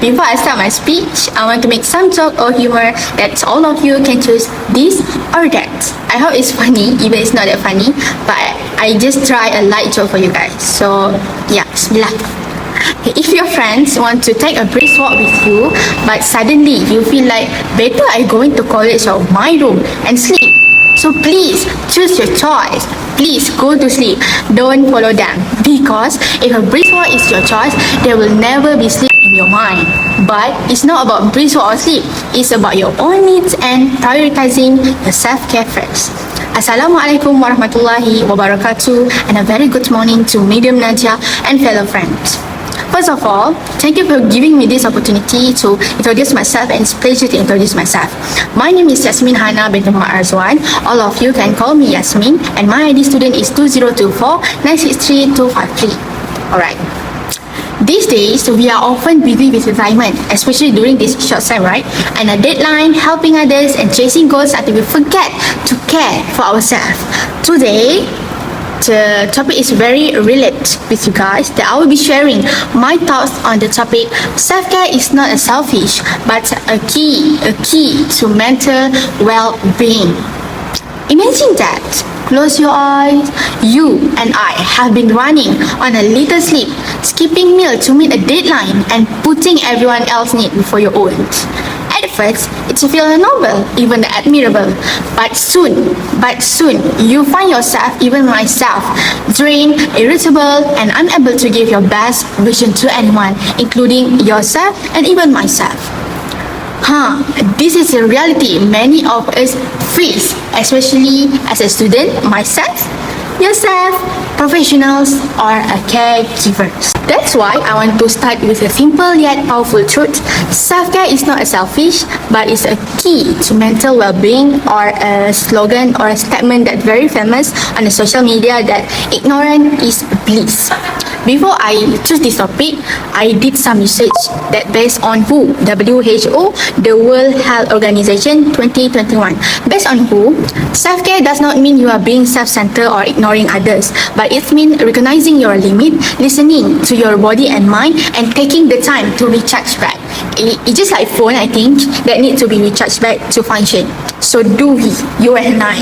before I start my speech, I want to make some joke or humor that all of you can choose this or that. I hope it's funny, even it's not that funny, but I just try a light joke for you guys. So yeah, bismillah. If your friends want to take a brisk walk with you, but suddenly you feel like better I go into college or my room and sleep. So please choose your choice. Please go to sleep. Don't follow them. Because if a brisk walk is your choice, there will never be sleep in your mind. But it's not about brisk walk or sleep. It's about your own needs and prioritizing your self-care first. Assalamualaikum warahmatullahi wabarakatuh, and a very good morning to Medium Najia and fellow friends. First of all, thank you for giving me this opportunity to introduce myself, and it's a pleasure to introduce myself. My name is Yasmin Hana bint Muhammad Arzwan. All of you can call me Yasmin, and my ID student is 2024963253. Alright. These days, we are often busy with retirement, especially during this short time, right? And a deadline, helping others, and chasing goals until we forget to care for ourselves. Today, the topic is very related with you guys, that I will be sharing my thoughts on the topic. Self-care is not a selfish, but a key to mental well-being. Imagine that. Close your eyes. You and I have been running on a little sleep, skipping meal to meet a deadline, and putting everyone else's need before your own. At first, it feels noble, even admirable. But soon, you find yourself, even myself, drained, irritable, and unable to give your best vision to anyone, including yourself and even myself. This is a reality many of us face, especially as a student, myself, yourself, professionals, or caregivers. That's why I want to start with a simple yet powerful truth. Self-care is not a selfish, but it's a key to mental well-being, or a slogan or a statement that's very famous on the social media, that ignorance is bliss. Before I choose this topic, I did some research that based on WHO, WHO, the World Health Organization 2021. Based on WHO, self-care does not mean you are being self-centered or ignoring others, but it means recognizing your limit, listening to your body and mind, and taking the time to recharge back. It's just like phone, I think, that need to be recharged back to function. So do we, you and I.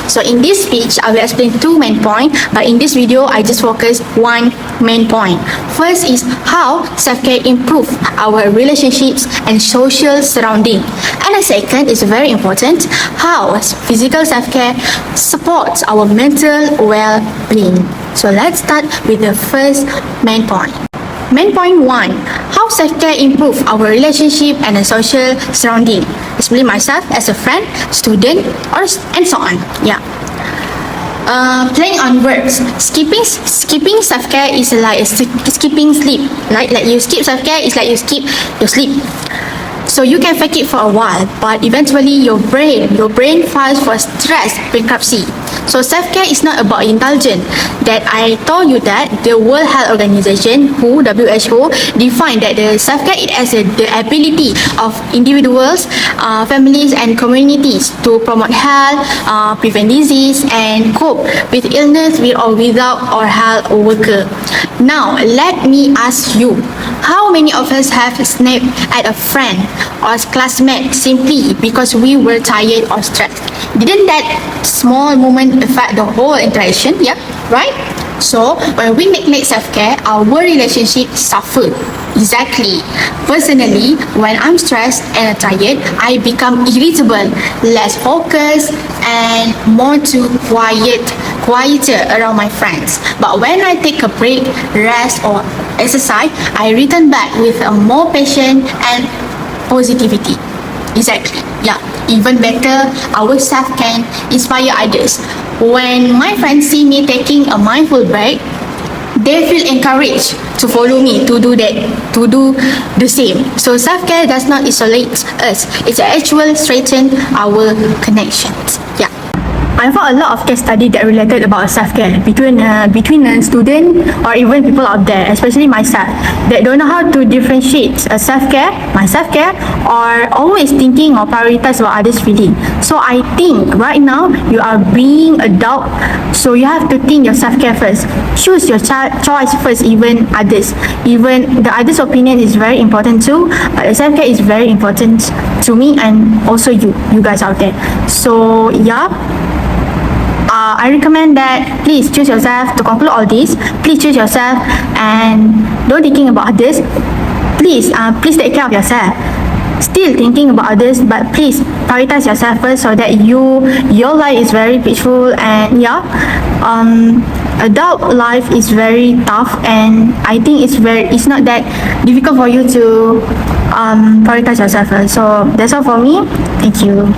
So in this speech, I will explain two main points, but in this video, I just focus one main point. First is how self-care improve our relationships and social surrounding. And the second is very important, how physical self-care supports our mental well-being. So let's start with the first main point. Main point 1, how self-care improve our relationship and the social surrounding, especially myself as a friend, student, and so on. Yeah. Playing on words. Skipping self-care is like skipping sleep. Like you skip self-care, it's like you skip your sleep. So you can fake it for a while, but eventually your brain files for stress bankruptcy. So self-care is not about indulgence. That I told you that the World Health Organization, WHO, defined that the self-care is as the ability of individuals, families, and communities to promote health, prevent disease, and cope with illness with or without or health worker. Now, let me ask you, how many of us have snapped at a friend or classmate simply because we were tired or stressed? Didn't that small moment affect the whole interaction? Yeah, right? So, when we neglect self-care, our relationship suffer. Exactly. Personally, when I'm stressed and tired, I become irritable, less focused, and more too quieter around my friends. But when I take a break, rest, or exercise, I return back with a more patience and positivity. Exactly. Yeah. Even better, our self can inspire others. When my friends see me taking a mindful break, they feel encouraged to follow me to do the same. So self-care does not isolate us. It's actually strengthen our connections. Yeah. I found a lot of case study that related about self-care between a student or even people out there, especially myself, that don't know how to differentiate my self-care, or always thinking or prioritize what others feeling. So I think right now you are being adult, so you have to think your self-care first. Choose your choice first, even others. Even the others' opinion is very important too, but the self-care is very important to me and also you guys out there. So yeah, I recommend that please choose yourself. To conclude all this, please choose yourself and don't thinking about others. Please take care of yourself. Still thinking about others, but please prioritize yourself first, so that your life is very peaceful. And yeah, adult life is very tough, and I think it's not that difficult for you to prioritize yourself first. So that's all for me. Thank you.